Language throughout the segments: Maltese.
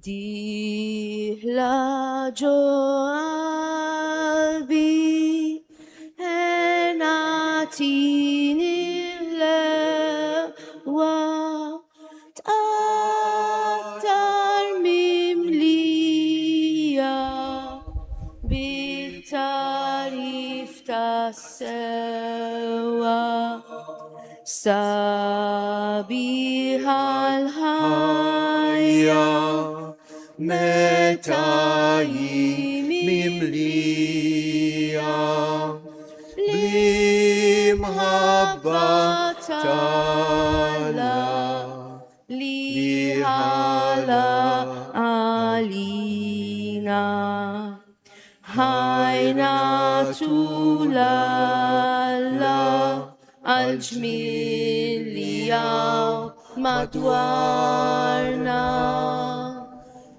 Dihla jo albi enatini lewa ta'tar mimliya bitarif tasewa sabihal haya متى ممليا بمحبة الله لهلا علينا هينا تولالا الجميليا مدوارنا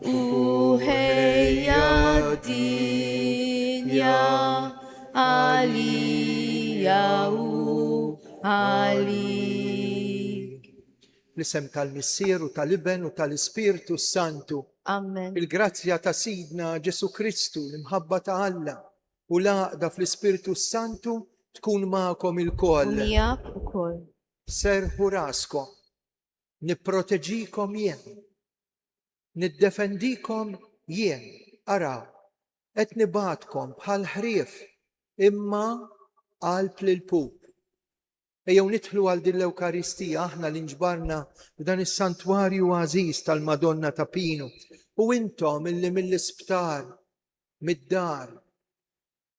وهي الدنيا عليا وعليك. L-isem tal-Missier u tal-Iben u tal-Ispirtu Santu. Amen. Il-grazzja ta' Sidna Ġesu Kristu, l-imħabba ta' Alla u l-għaqda fl-Ispirtu Santu tkun ma'kom il-koll. Miegħek ukoll. Serħu raskom, nipproteġikom jien, niddefendikom jien, araw, qed nibatkom bħal ħrief imma qalb lil pup. Ejjew nidħlu għal din l-Ewkaristija aħna li nġbarna f'dan is-santwarju għażiż tal-Madonna ta' Pinu u intom illi mill-isptar, mid-dar,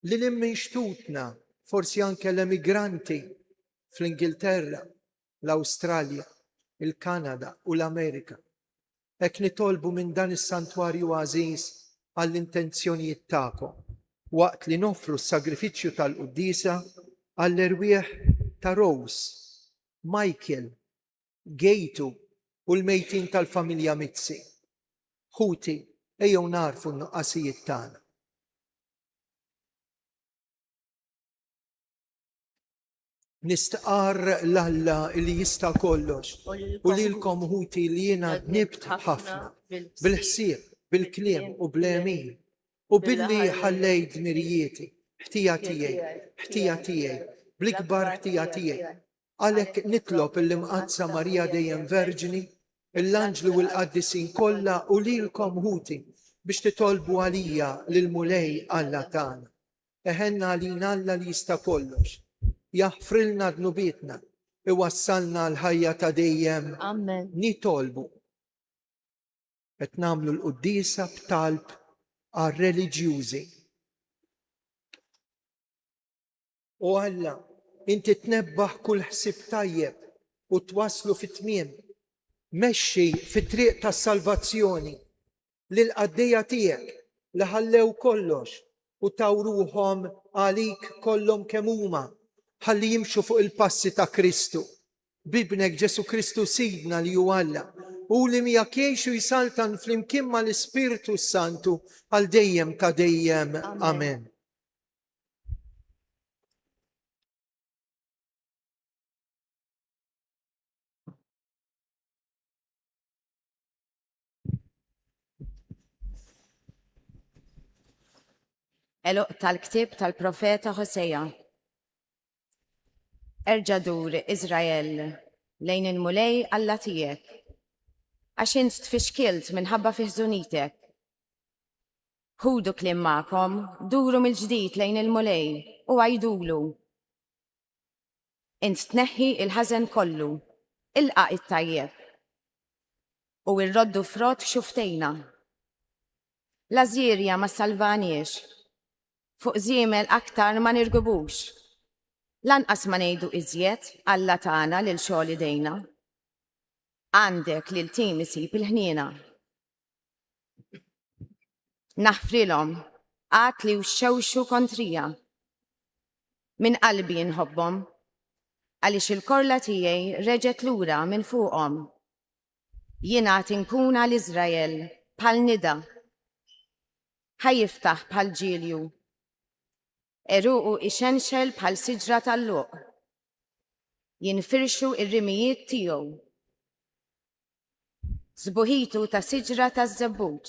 li minn xtutna, forsi anke l-emigranti fl-Ingilterra, l-Awstralja, il-Kanada u l-Amerika. Hekk nitolbu minn dan is-santwarju għażiż għall-intenzjonijiet tagħkom waqt li nofru s-sagrifiċċju tal-Qudiesa għall-irwieħ ta' Rose, Michael, Gejtu u l-mejtin tal-familja Mizzi. Ħuti, ejjew narfu n-nuqqasijiet tagħna. Nistqar l-Alla li jista' kollox u lilkom ħuti li jiena nibt ħafna bil-ħsieb, bil-kliem u bl-emin u billi ħallejt dmirijieti, ħtija tiegħi, bl-ikbar ħtija tiegħi. Għalhekk nitlob il-Imqazza Marija dejjem Verġini, l-Anġlu u l-Qaddisin kollha u lilkom ħuti biex titolbu għalija lil mulej Alla tagħna. Eħenna għalina Alla li jista' kollox. Jaħfrilna dnubietna, iwassalna l-ħajja ta' dejjem. Amen. Nitolbu. Qed nagħmlu l-Qudiesa b'talb għar-reliġjużi. U Alla, inti tnebbaħ kull ħsieb tajjeb u twaslu fit-tmiem. Mexxi fit-triq tas-salvazzjoni lil qaddejja tiegħek li ħallew kollox u tawruhom għalik kollhom kemm huma ħalli jimxu fuq il-passi ta' Kristu. Bibnek Ġesu Kristu Sidna li hu Alla u li miegħek jgħixu jsaltan flimkien mal-Ispirtu Santu għal dejjem ta' dejjem. Amen. Eluq tal-ktib tal-profeta Ħosea. Erġa' dur Iżrael lejn il-mulej Alla tiegħek, għax int tfixkilt minħabba fi ħżunitek. Ħudu kliem magħkom, duru mill-ġdid lejn il-mulej u għajdulu. Int tneħħi il-ħażen kollu, ilqa' it-tajjeb u irroddu frott xuftejna. L-Asirja ma salvaniex, fuq żiemel aktar ma nirgubux. Lanqas ma ngħidu iżjed Alla tagħna lil xogħol idejna. Għandek lil tim isib il-ħniena. Naħfrilhom qatt li wxewxu kontrija. Min qalbi nħobbhom għaliex il-korla tiegħi reġgħet lura minn fuqhom. Jiena tinkun għal Iżrael bħal nida. Ħajjiftaħ bħal ġilju. Eruqu ixenxel bħal siġra tal-luq. jinfirxu ir-rimijiet tiegħu. Żbuħitu ta' siġra ta' żebbuġ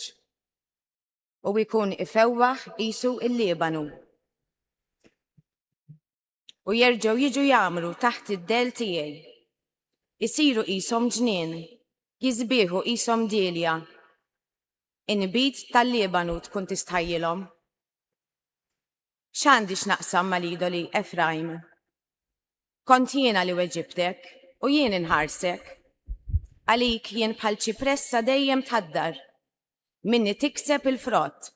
u jkun ifewwaħ qisu il-Libanu. U jerġgħu jiġu jagħmlu taħt id-del tiegħi. Isiru qishom ġnien, jiżbieħu qishom dilja. In-nbit tal-Libanu tkun tistħajjilhom. X'għandi x'naqsam mal-idoli Efraim? Kont jiena li weġibtek u jien inħarsek. Għalik jien bħal ċipressa dejjem tħaddar, minni tikseb il-frott.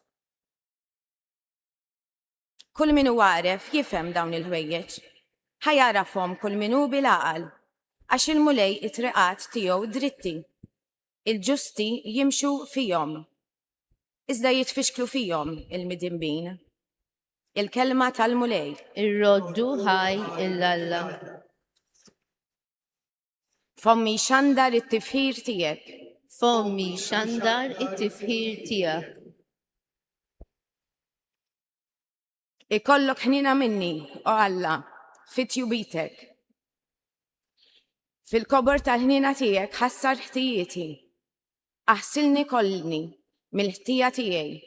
Kull min hu għaref jifhem dawn il-ħwejjeġ. Ħajarafhom kull min hu bil-għaqal, għax il-mulej it-triqat tiegħu dritti. Il-ġusti jimxu fihom. Iżda jitfixklu fihom il-midinbin. Il-kelma tal-mulej. Ir-roddu ħaj il-Alla. Fommi xandar it-tifħir tiegħek. Fommi xandar it-tifħir tiegħek. Ikollok ħnina minni, o Alla, fit-tjubitek. Fil-kobor tal-ħnina tiegħek ħassar ħtijieti. Aħsilni kollni mill-ħtija tiegħi.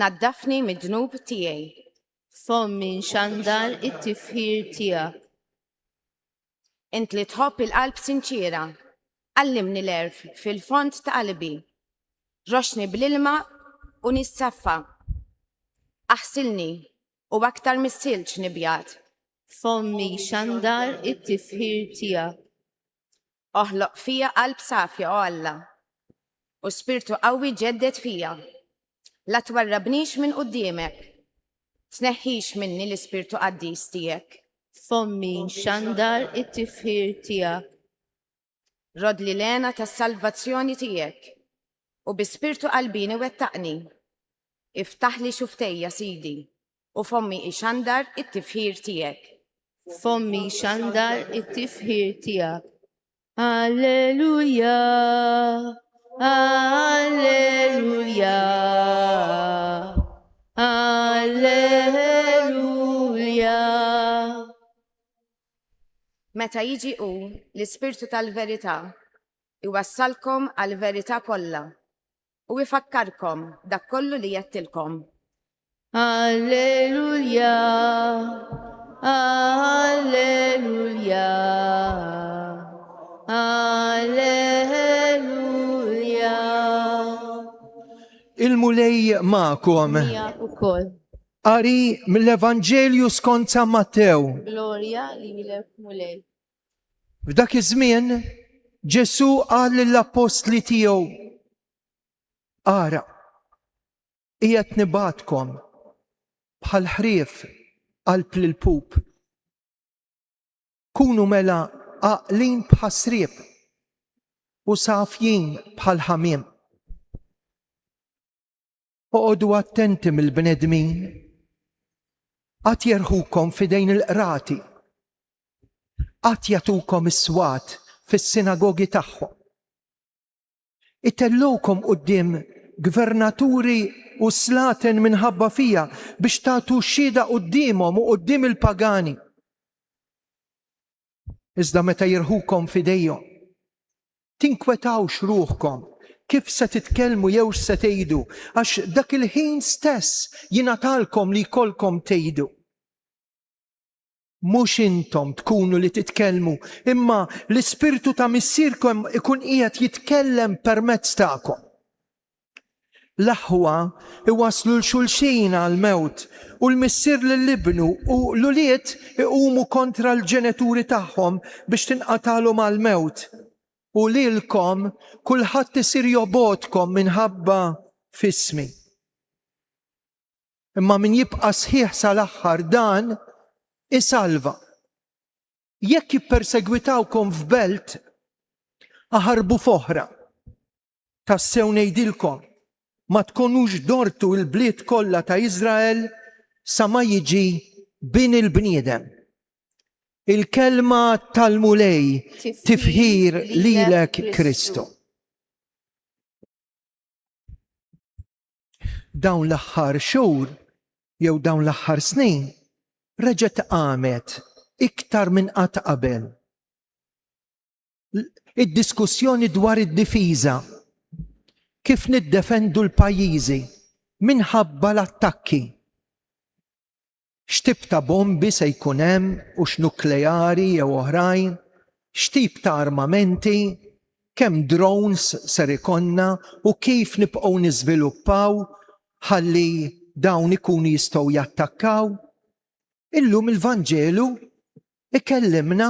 Naddafni mid-dnub tiegħi. Fommi xandar it-tifħir tiegħek. Int li tħobb il-qalb sinċira, għallimni l-erf fil-font ta' qalbi. Roxni bl-ilma u nissaffa. Aħsilni u aktar missilġ nibjat. Fommi xandar it-tifħir tiegħek. Oħloq fija qalb safja o Alla, u spirtu qawwi ġeddet fija. La twarrabnix minn quddiemek, tneħħix minni l-ispirtu qaddis tiegħek. Fommi xandar it-tifħir tiegħek. Rod li lena tas-salvazzjoni tiegħek u bi spirtu qalbini wettaqni. Iftaħ li xuftejja Sidi u fommi ixandar it-tifħir tiegħek. Fommi xandar it-tifħir tiegħek. Alleluja, alleluja, alleluja. Meta jiġi hu l-ispirtu tal-verità, iwassalkom għal-verità kollha u ifakkarkom dak kollu li jettilkom. Alleluja, alleluja, alleluja. Il-mulej ma'kom. Miegħek ukoll. Qari mill-Evanġelju skont San Mattew. Glorja lilek mulej. F'dak iż-żmien Ġesu qal lill-apostli tiegħu: Ara, qiegħed nibatkom bħal ħrief qalb lil pup. Kunu mela għaqlin bħasrieb u safjin bħal ħamiem. Oqgħodu attenti mill-bnedmin, qatt jerħukom f'idejn il-qrati, qatt jagħtukom is-swat fis-sinagogi tagħhom. Itellowkom quddiem gvernaturi u slaten minħabba fija biex tagħtu xhieda quddiemhom u quddiem il-pagani. Iżda meta jirħukom f'idejhom, tinkwetawx ruħkom kif se titkellmu jew se tgħidu, għax dak il-ħin stess jingħatalkom li jkollkom tgħidu. Mhux intom tkunu li titkellmu, imma l-Ispirtu ta' missierkom ikun qiegħed jitkellem permezz tagħkom. L-aħwa iwaslu l-xulxin għal-mewt u l-missier lill-ibnu u l-uliet iqumu kontra l-ġenituri tagħhom biex tinqatalhom għal-mewt. U lilkom kulħadd isir jobodkom minħabba fismi. Imma min jibqa' sħiħ sal-aħħar dan isalva. Jekk jippersegwitawkom f'belt, aħarbu f'oħra. Tassew ngħidilkom, ma tkunux dortu l-bliet kollha ta' Iżrael sa ma jiġi bin il-bniedem. Il-kelma tal-mulej tifħir lilek Kristu. Dawn l-aħħar xhur jew dawn l-aħħar snin reġgħet qamet iktar minn qatt qabel id-diskussjoni dwar id-difiża. Kif niddefendu l-pajjiżi minħabba l-attakki. X'tip ta' bombi se jkun hemm u x'nukleari jew oħrajn, x'tip ta' armamenti, kemm drones ser ikonna u kif nibqgħu niżviluppaw ħalli dawn ikunu jistgħu jattakkaw. Illum il-Vanġelu ikellimna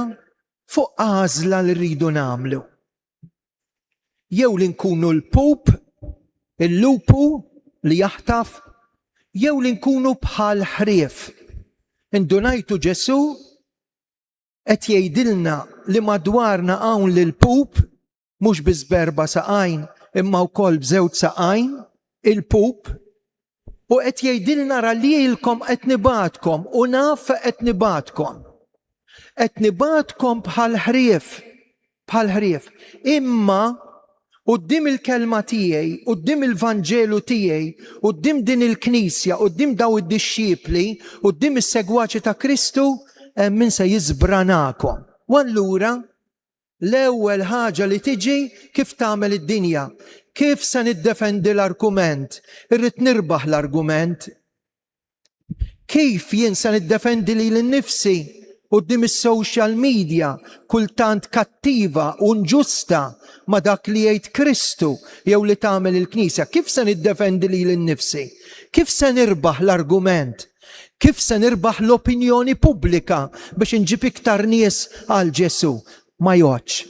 fuq għażla li rridu nagħmlu. Jew li nkunu l-pup, il-lupu li jaħtaf, jew li nkunu bħal ħrief. Indunajtu Ġesu qed jgħidilna li madwarna hawn lil pup mhux biss b'4 saqajn imma wkoll b'2 saqajn, il-pup, u qed jgħidilna rallilkom qed nibatkom u naf qed nibatkom. Qed nibatkom bħal ħrief. Imma quddiem il-kelma tiegħi, quddiem il-Vanġelu tiegħi, quddiem din il-Knisja, quddiem daw id-dixxiepli, quddiem is-segwaċi ta' Kristu, hemm min se jiżbranakom. U allura l-ewwel ħaġa li tiġi kif tagħmel id-dinja. Kif se niddefendi l-argument? Irrid nirbaħ l-argument. Kif jien se niddefendi lili nnifsi quddiem is-social media kultant kattiva u nġusta ma dak li jgħid Kristu jew li tagħmel il-Knisja? Kif se niddefendi lili nnifsi? Kif se nirbaħ l-argument? Kif se nirbaħ l-opinjoni pubblika biex inġib iktar nies għal Ġesu? Ma joċ.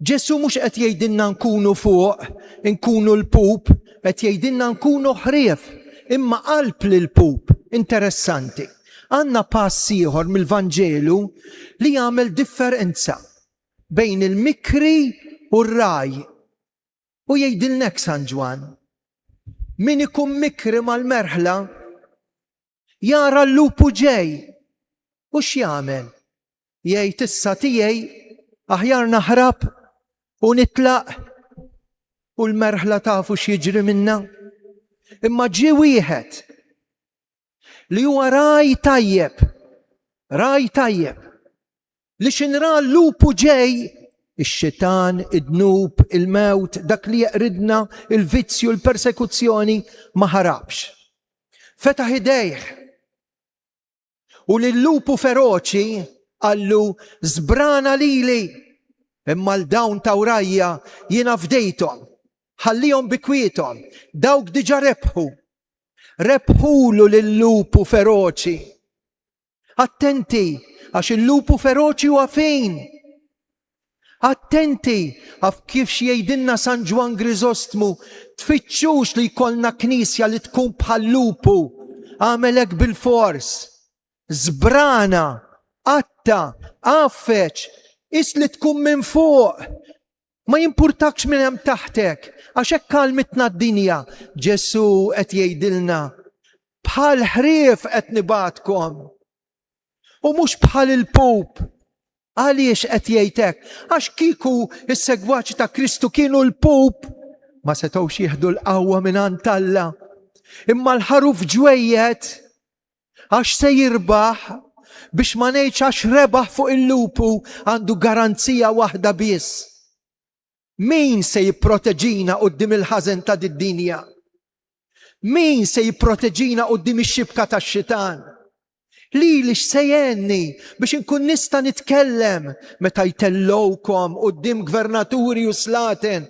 Ġesu mhux qed jgħidilna nkunu fuq, nkunu l-pup, qed jgħidilna nkunu ħrief, imma qalb lil-pup. Interessanti. Għandna pass ieħor mill-Vanġelu li jagħmel differenza bejn il-mikri u r-raj. U jgħidilna hekk San Ġwan. Min ikun mikri mal-merħla jara l-lupu ġej. U x'jagħmel? Jgħid issa tiegħi aħjar naħrab u nitlaq u l-merħla tafu x'jiġri minnha. Imma ġie wieħed li huwa raj tajjeb li x'inra l-lupu ġej, ix-xitan, id-dnub, il-mewt, dak li jeqridna, il-vizzju, l-persekuzzjoni ma ħarabx. Fetaħ idejh u lill-lupu feroċi qallu żbrana lili, imma l-dawn ta' wrajja jiena fdejthom, ħallihom bikwietom, dawk diġà rebħulu lill-lupu feroċi. Attenti, għax il-lupu feroċi huwa fejn? Attenti, għaf kif jgħidilna San Ġwan Griżostmu, tfittxux li jkollna knisja li tkun bħal lupu, għamelek bil-fors, żbrana, qatta, affeċ, is li tkun minn fuq. Ma jimpurtakx minn hemm taħtek, għax hekk kalmitna d-dinja. Ġesu qed jgħidilna bħal ħrief qed nibatkom u mhux bħal il-pup. Għaliex qed jgħid hekk? Għax kieku is-segwaċi ta' Kristu kienu l-pup ma setgħux jieħdu l-qawwa mingħand Alla. Imma l-ħaruf ġwejjed għax se jirbaħ biex ma ngħidx għax rebaħ fuq il-lupu għandu garanzija waħda biss. Min se jipproteġina quddiem il-ħażen ta' did-dinja? Min se jipproteġina quddiem ix-xibka tax-xitan? Lili x'sejjenni biex inkun nista' nitkellem meta jtellowkom quddiem gvernaturi u slaten,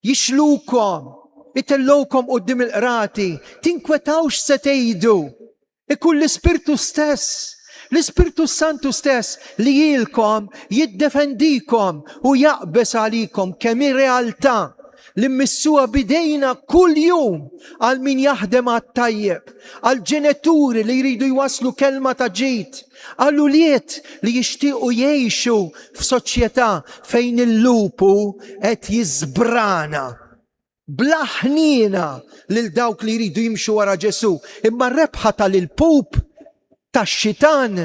jixlukom, jtellowkom quddiem il-qrati, tinkwetawx se tgħidu. Ikun l-Ispirtu stess, l-Ispirtu Santu stess li jilkom jiddefendikom u jaqbes għalikom kemm ir-realtà li mmissuha bidejna kull jum għal min jaħdem għat-tajjeb, għal ġenituri li jridu jwaslu kelma ta' ġid, għal uliet li jixtiequ jgħixu f'soċjetà fejn il-lupu qed jiżbrana bla ħniena lil dawk li jridu jimxu wara Ġesu. Imma r-rebħa tal-pup, tax-xitan,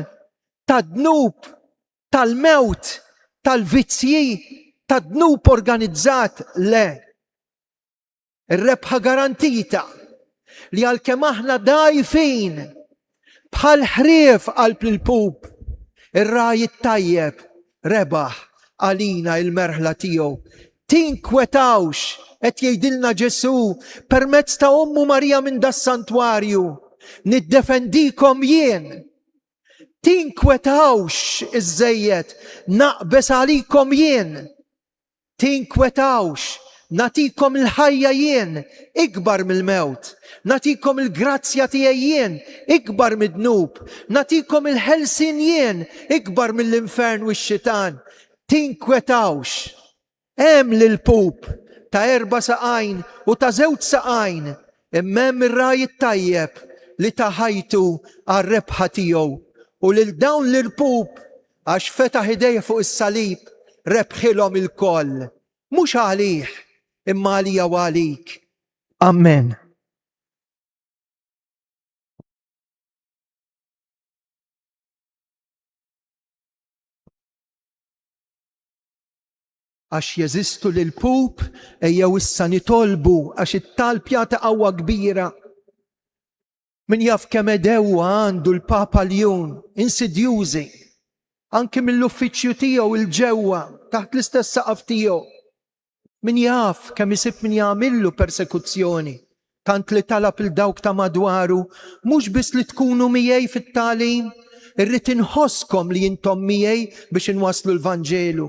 tad-dnub, tal-mewt, tal-vizzji, tad-dnub organizzat, le. Ir-rebħa garantita li għalkemm aħna dajfin bħal ħrief qalb il-pup, Ir-raj it-tajjeb rebaħ għalina il-merħla tiegħu. Tinkwetawx qed jgħidilna Ġesu permezz ta' Ommu Marija minn das-santwarju. Niddefendikom jien. Tinkwetawx iż-żejjed, naqbes għalikom jien. Tinkwetawx, natikom il-ħajja jien, ikbar mill-mewt. Natikom il-grazzja tiegħi jien, ikbar mid-dnub. Natikom il-ħelsin jien, ikbar mill-infern u x-xitan. Tinkwetawx. Hemm lil-pup ta' 4 saqajn u ta' 2 saqajn, imma ir-raj it-tajjeb li ta' ħajtu għar-rebħa tiegħu. U lil dawn l-pup għax fetaħ idejja fuq is-salib rebħilhom il-koll. Mhux għalih, imma għalija u għalik. Amen. Għax jeżistu lil-pup ejjew issa nitolbu għax it-talb jagħti qawwa kbira. Min jaf kemm edewwa għandu l-Papa Ljun insidjużi anke mill-uffiċċju tiegħu il-ġewwa taħt l-istess saqaf tiegħu. Min jaf kemm isib min jagħmillu persekuzzjoni tant li talab il dawk ta' madwaru mhux biss li tkunu miegħi fit-tagħlim, irrid inħosskom li intom miegħi biex inwasslu l-Vanġelu.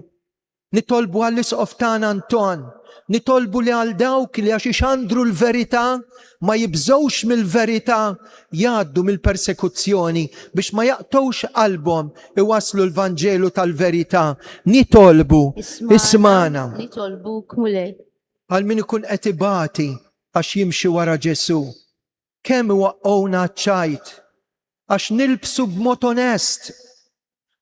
Nitolbu għall-isqof tagħna Anton, nitolbu li għal dawk li għax ixandru l-verità ma jibżgħux mill-verità jgħaddu mill-persekuzzjoni biex ma jaqtgħux qalbhom iwasslu l-Vanġelu tal-verità. Nitolbu, ismana. Nitolbuk mulej. Għal min ikun qed ibati għax jimxi wara Ġesu. Kemm iwaqqgħuna ċajt għax nilbsu b'mod onest,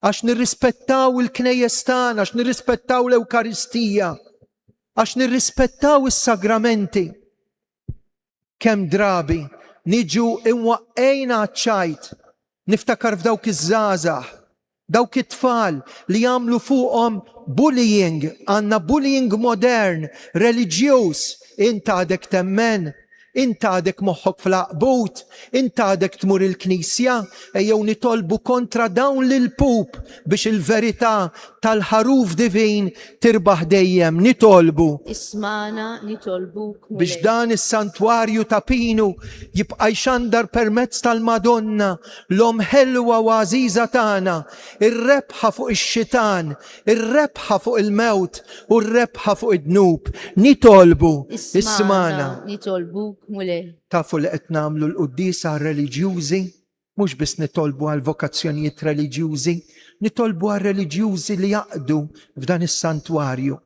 għax nirrispettaw il-knejjes tagħna, għax nirrispettaw l-Ewkaristija, għax nirrispettaw is-sagramenti. Kemm drabi niġu imwaqqejna ċajt, niftakar f'dawk iż-żgħażagħ, dawk it-tfal li jagħmlu fuqhom bullying, għandna bullying modern, reliġjuż, inta għadek temmen, inta għadek moħħok fl-aqbut, inta għadek tmur il-knisja, ejjew nitolbu kontra dawn lil-pup biex il-verità tal-ħaruf divin tirbaħ dejjem. Nitolbu. Ismana nitolbuk mulej. Biex dan is-santwarju ta' Pinu jibqa' jxandar permezz tal-Madonna l-om ħelwa u għażiża tagħna, ir-rebħa fuq ix-xitan, ir-rebħa fuq il-mewt u r-rebħa fuq id-dnub. Nitolbu. Ismana. Nitolbuk mulej. Tafu li qed nagħmlu l-qudiesa reliġjużi, mhux biss nitolbu għal vokazzjonijiet reliġjużi, nitolbu għal reliġjużi li jaqdu f'dan is-santwarju.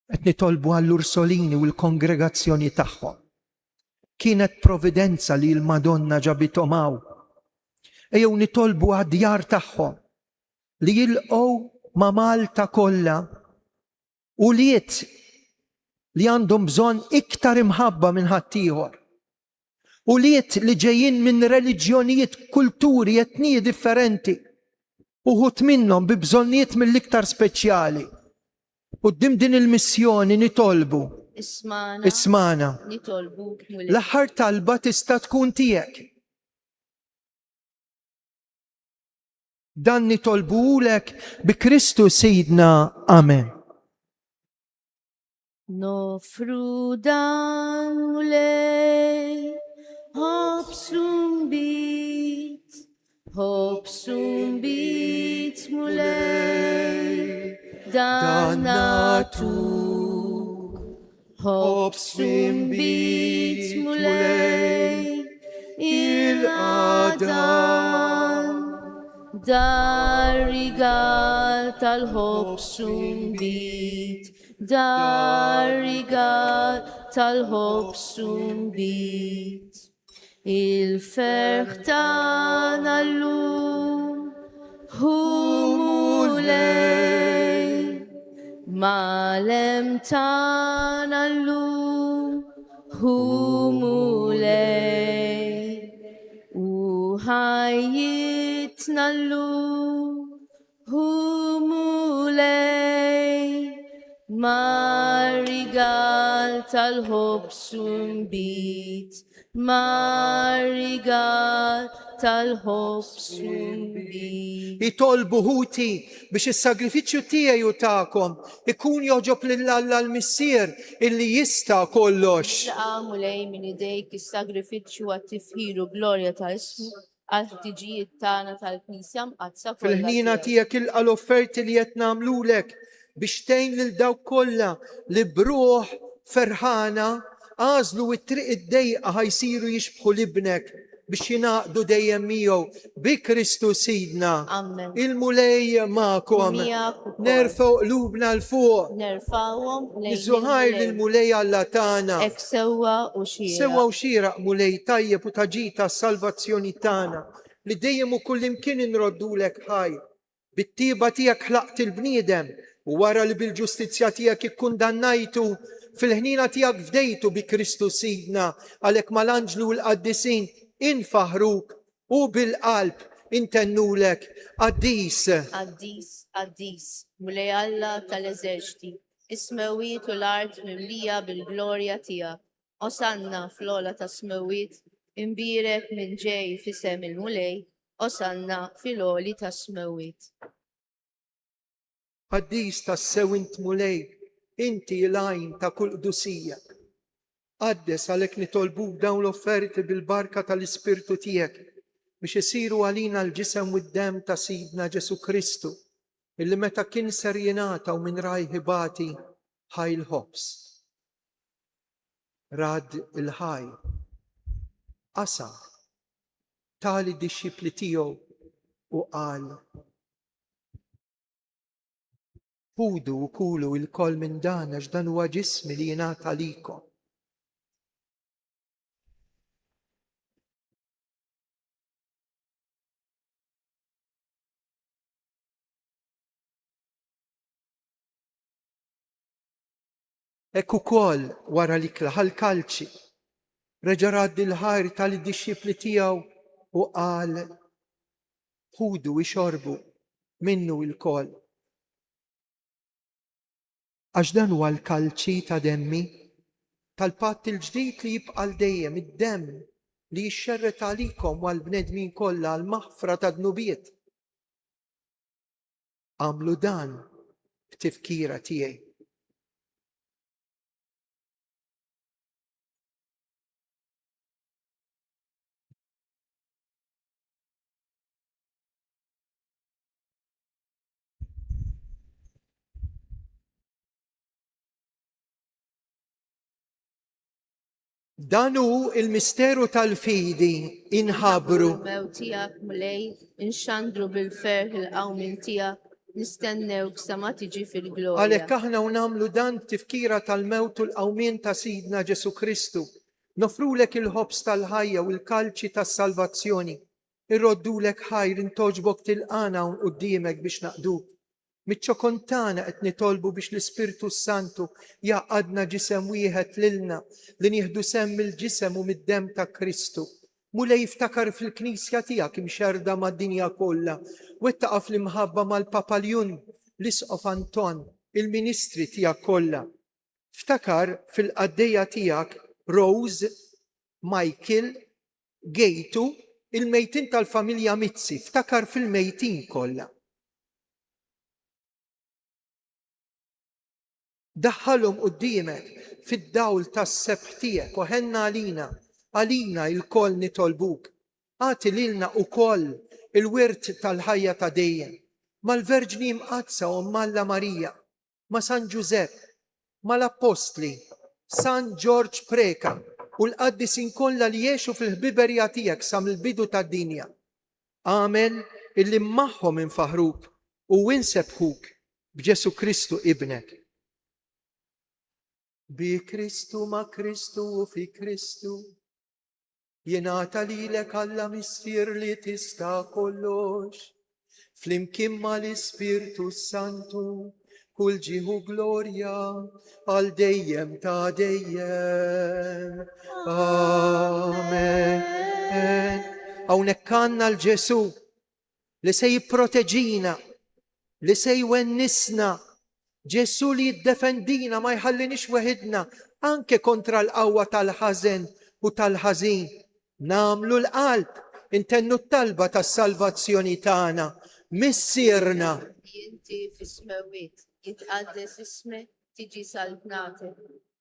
Qed nitolbu għall-Ursolini u l-kongregazzjoni tagħhom. Kienet providenza li l-Madonna ġabithom hawn. Ejjew nitolbu għad-djar tagħhom li jilqgħu ma' Malta kollha u liet li għandhom bżonn iktar imħabba minn ħaddieħor. U liet li ġejjin minn reliġjonijiet, kulturi, etniji differenti. Uħut minnhom bi bżonnijiet mill-iktar speċjali. Quddiem din il-missjoni nitolbu. Ismana. Nitolbuk mulej. L-aħħar talba tista' tkun tiegħek. Dan nitolbulek bi Kristu Sidna. Amen. Nofru dan mulej, hobsum bit mulej, danatuk. Hobsum bit mulej, il-adan, dar-rigal tal-hobsum bit, dar-rigal tal-hobsum bit. Il-ferħ tagħna llum hu mulej, malem tagħna llum hu mulej, u ħajjitna llum hu mulej, mar-rigal tal-hobsum bit, mar-rigal tal-ħobb sumbi. Jitolbu ħuti biex is-sagrifiċċju tiegħi u tagħkom ikun joġob lill-Alla l-Missier illi jista' kollox. Laqamu lej minn idejk is-sagrifiċċju għat-tifħiru glorja ta' ismu għal-ħtiġijiet tagħna tal-Knisja mqazza kollha Fil-ħnina tiegħek. tiegħek ilqa' l-offerti li qed nagħmlulek biex tgħin lil dawk kollha li bruħ ferħana għażlu it-triq id-dejqa ħajsiru jixbħu libnek biex jinaqdu dejjem miegħu bi Kristu Sidna. Amen. Il-mulej magħkom. Miegħek ukoll. Nerfgħu qlubna l fuq. Nerfawhom lejn Iżuħajr il-mulej. lill-mulej Alla tagħna. Ek sewwa u xira. Sewwa u xieraq mulej tajjeb u taġita s-salvazzjoni tagħna li dejjem u kullimkien inroddulek ħaj. Bit-tieba tiegħek ħlaqt il-bniedem u wara li bil-ġustizzja tiegħek ikkundannajtu fil-ħnina tiegħek fdejtu bi Kristu Sidna għalhekk mal-anġlu l-qaddisin infaħruk u bil-qalb intennulek qaddis. Qaddis, mulej Alla tal-eżerċiti, is-smewiet u l-art mimlija bil-glorja tiegħek. Osanna fl-ola ta' smewiet, imbirek minn ġej fisem il-mulej, osanna fil-oli ta' smewiet. Qaddis tas-sew int mulej, inti l-għajn ta' kull qdusija. Qaddes għalhekk nitolbuk dawn l-offerti bil-barka tal-Ispirtu tiegħek biex isiru għalina l-ġisem u d-dem ta' Sidna Ġesu Kristu, illi meta kien ser jingħataw minn raj ħibati ħaj l-ħobs. Rad il-ħaj, qasa tali dixxipli tiegħu u qal: Ħudu u kulu il-kol minn dan għax dan huwa ġismi li jingħata likom. Ekk ukoll wara li klaħal kalċi, reġa' raddi l-ħajr tal-dixxipli tiegħu u qal: Ħudu ixorbu minnu il-kol. Għax dan huwa l-kalċi ta' demmi tal-patt il-ġdid li jibqa' dejjem id-demm li jixxerret għalikom u għall-bnedmin kollha għall-maħfra ta' dnubiet. Għamlu dan b'tifkira tiegħi. Dan hu il-misteru tal-fidi inħabru. Il-mew tiegħek mulej, inxandru bil-ferħ il-qawmin tiegħek, nistennewk sa ma tiġi fil-glorja. Għalhekk aħna u nagħmlu dan tifkira tal-mewt u l-qawmien ta' Sidna Ġesu Kristu. Nofrulek il-ħobs tal-ħajja u l-kalċi tas-salvazzjoni. Irroddulek ħajr intoġbok tilqana un qudiemek biex naqduk. Miċ-ċokontana qed nitolbu biex l-Ispirtu Santu jaqadna ġisem wieħed lilna li nieħdu semm il-ġisem u mid-demm ta' Kristu. Mulej jiftakar fil-Knisja tiegħek imxerda mad-dinja kollha u ittaqaf l-imħabba mal-Papa Ljun, l-Isqof Anton, il-Ministri tiegħek kollha. Ftakar fil-qaddejja tiegħek Rose, Michael, Gejtu, il-mejtin tal-familja Mizzi, ftakar fil-mejtin kollha. Daħħalhom quddiemek fid-dawl tas-sebħ tiegħek u ħenna għalina il-koll nitolbuk. Għati lilna ukoll il-wirt tal-ħajja ta' dejjem, mal-Verġni Mqazza u Malla Marija, ma' San Ġusepp, mal-Apostli, San George Preka u l-qaddisin kollha li jgħixu fil-ħbiberja tiegħek sa mill-bidu tad-dinja. Amen, illi magħhom infaħruk u insebħuk b'Ġesu Kristu ibnek. Bi Kristu ma' Kristu u fi Kristu, jingħata lilek Alla Missier li tista' kollox, flimkien mal-Ispirtu Santu, kull ġieħu glorja għal dejjem ta' dejjem. Amen. Hawnhekk għandna l-Ġesu li se jipproteġina, li se jwennisna, Ġesu li jiddefendina ma jħallinix weħidna anke kontra l-qawwa tal-ħażen u tal-ħażin. Namlu l-qalb intennu t-talba tas-salvazzjoni tagħna missierna Inti fis-smewit, jitqaddes ismek, tiġi salvnatek.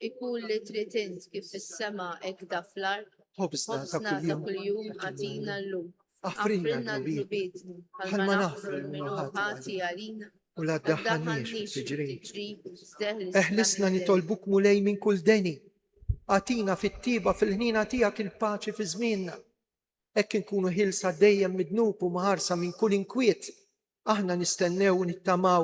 Ikun li trid int kif fis-sema hekk da fl-ard. ħobsna ta' Ħobsna ta' kuljum. kuljum għatina llum. Aħfrinna l-nubiet bħalma naħfru l-minu ħati għalina. u la ddaħħalniex fit-tiġrin. tiġri. Eħlisna nitolbuk mulej minn kull deni. Għatina fit-tiba fil-ħnina tiegħek il-paċi fi żmienna. Hekk inkunu ħilsa dejjem midnub u maħarsa minn kull inkwiet. Aħna nistennew u nittamaw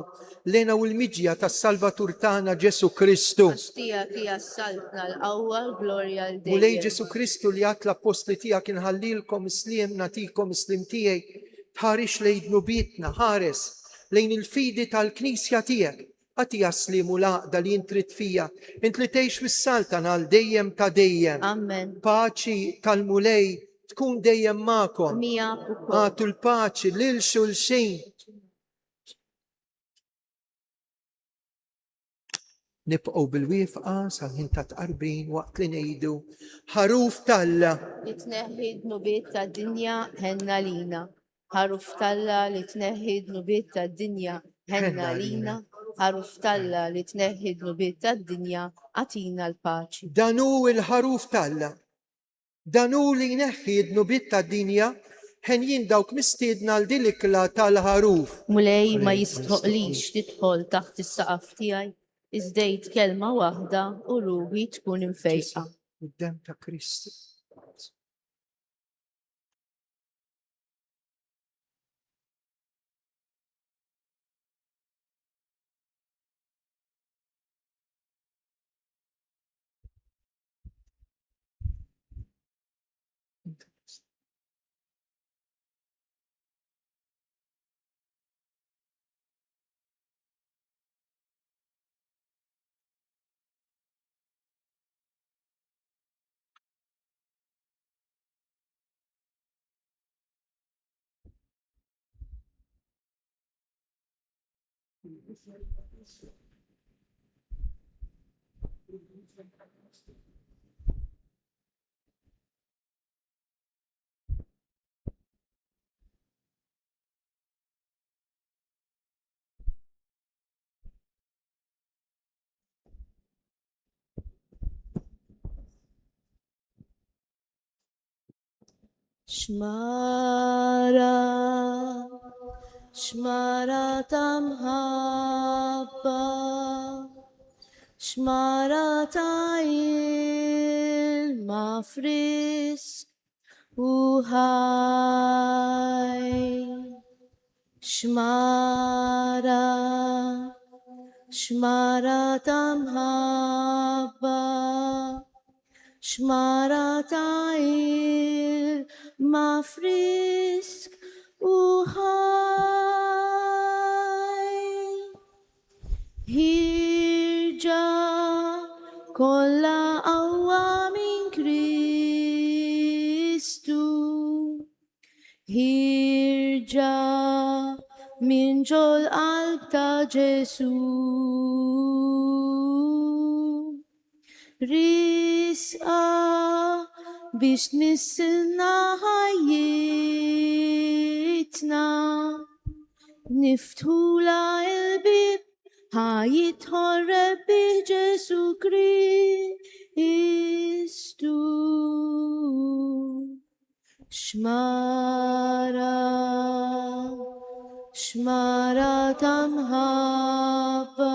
lena u l-miġja tas-Salvatur tagħna Ġesu Kristu. Għax tiegħek hija s-saltna l-qawwa l-glorja l Mulej Ġesu Kristu li għat l-apostli tiegħek inħallilkom isliem natikom islim tiegħi tħarix lejn nubietna ħares lejn il-fidi tal-Knisja tiegħek. Għatija slim u laqda li intrid fija, int li tgħix fis-saltan għal dejjem ta' dejjem. Amen. Paċi tal-mulej tkun dejjem magħkom. Mija ukoll. Għatu l-paċi lil xulxin. Nibqgħu bil-wifqa sal-ħin ta' tqarbin waqt li ngħidu ħaruf talla. Li tneħħi d-nubiet tad-dinja ħenna lina. Ħaruf talla li tneħħi d-nubiet tad-dinja ħenna lina. Ħaruf talla li tneħħi d-nubiet tad-dinja għatina l-paċi. Danu il-ħaruf talla. Danu li neħħi d-nubiet tad-dinja ħen jindawk mistiedna l-dilikla tal-ħaruf. Mulej ma jistħoqlix tidħol taħt is-saqaf tiegħi. Iżdejt kelma waħda u ruħi tkun imfejqa. Id-dem ta' Kristi. Xmara tamħabba, xmara ta' ilma frisk u ħaj. Xmara tamħabba, xmara ta' ilma frisk u ħaj. Hirġa kolla qawwa min Kristu. Hirġa min ġol qalb ta' Ġesu. Risqa biex nissilna ħajjitna. Niftula il-bib ħajjidħol Rebbi Ġesu Kristu. Xmara tamħabba,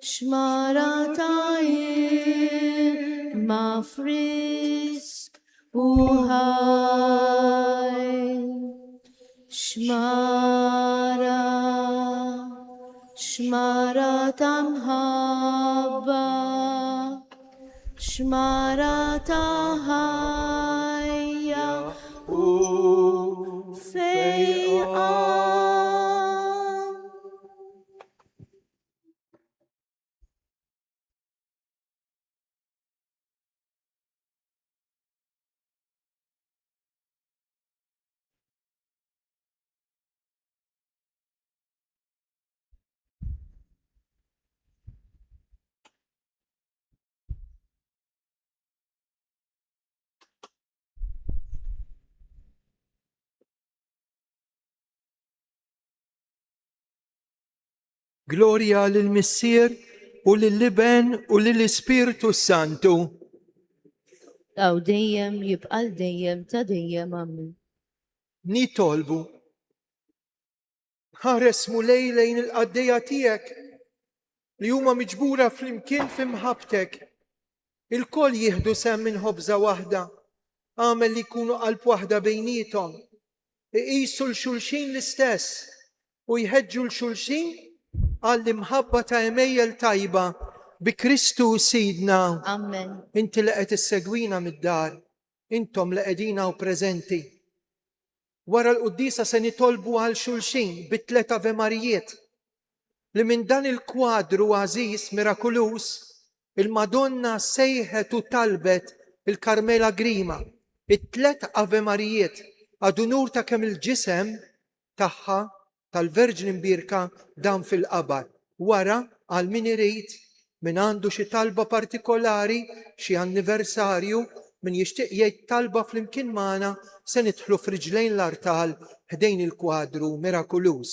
xmara ta' ilma frisk u ħaj. Xmara tamħabba, xmara ta' ħajja u fejqa. Glorja lill-Missier u lill-Liben u lill-Ispiritu Santu. Daw dejjem jibqal dejjem ta' dejjem amen. Nitolbu. Ħares mulej lejn il-qaddejja tiegħek li huma miġbura flimkien f'imħabtek. Il-koll jieħdu sem minn ħobża waħda. Għamel li jkunu qalb waħda bejnietom. Iqisu l-xulxin l-istess u jħeġġu l-xulxin għall-imħabba ta' emejjel tajba bi Kristu Sidna. Amen. Inti li qed issegwina mid-dar, intom li qegħdina u preżenti. Wara l-quddisa se nitolbu għal xulxin bit-tlet Ave Marijiet li minn dan il-kwadru għażiż mirakulus il-Madonna sejħet u talbet il-Karmela Grima, it-tlet Ave Marijiet għadu nur ta' kemm il-ġisem tagħha tal-Verġin imbirka dan fil-qabar. Wara għal min irid min għandu xi talba partikolari, xi anniversarju, min jixtieq jgħid talba flimkien magħna se nidħlu f'riġlejn l-artal ħdejn il-kwadru mirakulus.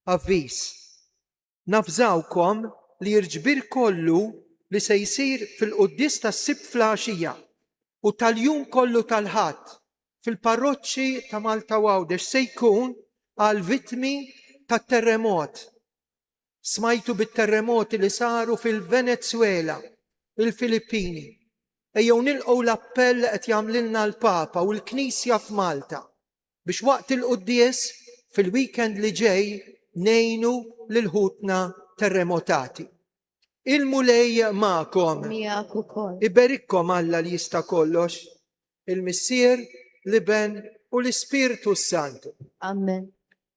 Avviż. Nafżawkom li l-ġbir kollu li se jsir fil-qudies tas-Sibt flaxija u tal-jum kollu tal-ħadd fil-parroċċi ta' Malta Għawdex se jkun għal vittmi tat-terremot. Smajtu bit-terremoti li saru fil-Venezuela, il-Filippini. Ejjew nilqgħu l-appell li qed jagħmlilna l-Papa u l-Knisja f'Malta biex waqt il-quddies fil-weekend li ġej ngħinu lil ħutna terremotati. Il-mulej magħkom. Miegħek ukoll. Iberikkom Alla li jista' kollox, il-Missier, Liben u l-Ispiritu Santu. Amen.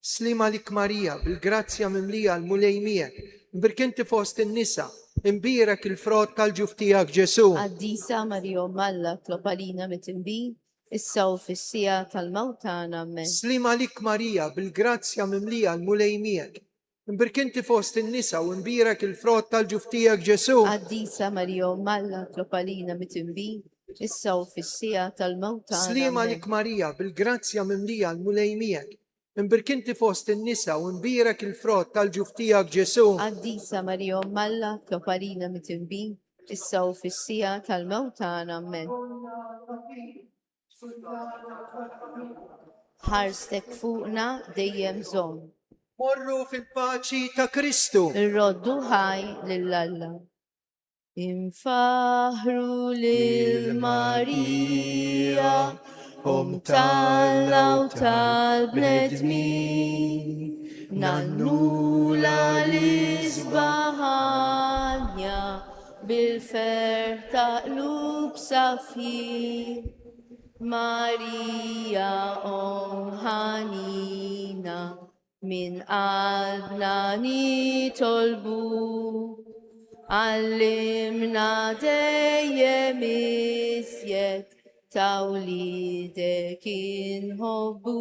Slima lik Marija, bil-grazzja mimlija l-mulej miegħek, imbirkinti fost in-nisa, imbirek il-frott tal-ġuf tiegħek Ġesu. Għaddisa Marija Malla tlopalina mit-imbin, issa u fis-sija tal-mewt tagħna. Amen. Slima lik Marija, bil-grazzja mimlija l-mulej miegħek, imbirkinti fost in-nisa u imbirek il-frott tal-ġuf tiegħek Ġesu. Għaddisa Marija Malla tlopalina mit-imbin, issa u fis-sija tal-mewt tagħna. Slima lik Marija, bil-grazzja mimlija l-mulej miegħek, imbirkinti fost in-nisa u imbirek il-frott tal-ġuf tiegħek Ġesu. Għaddisa Marija Malla tlopalina mit-imbin, issa u fis-sija tal-mewt tagħna. Amen. Ħarstek fuqna dejjem żomm. Morru fil-paċi ta' Kristu. Irroddu ħaj lill-Alla. Infaħru lil Marija, tal-law tal-bnedmin, nannula l-isbaħanja bil-fer ta' qlub safir. Marija ħanina min qalbna nitolbu, għallimna dejjem iżjed ta' wliedek inħobbu.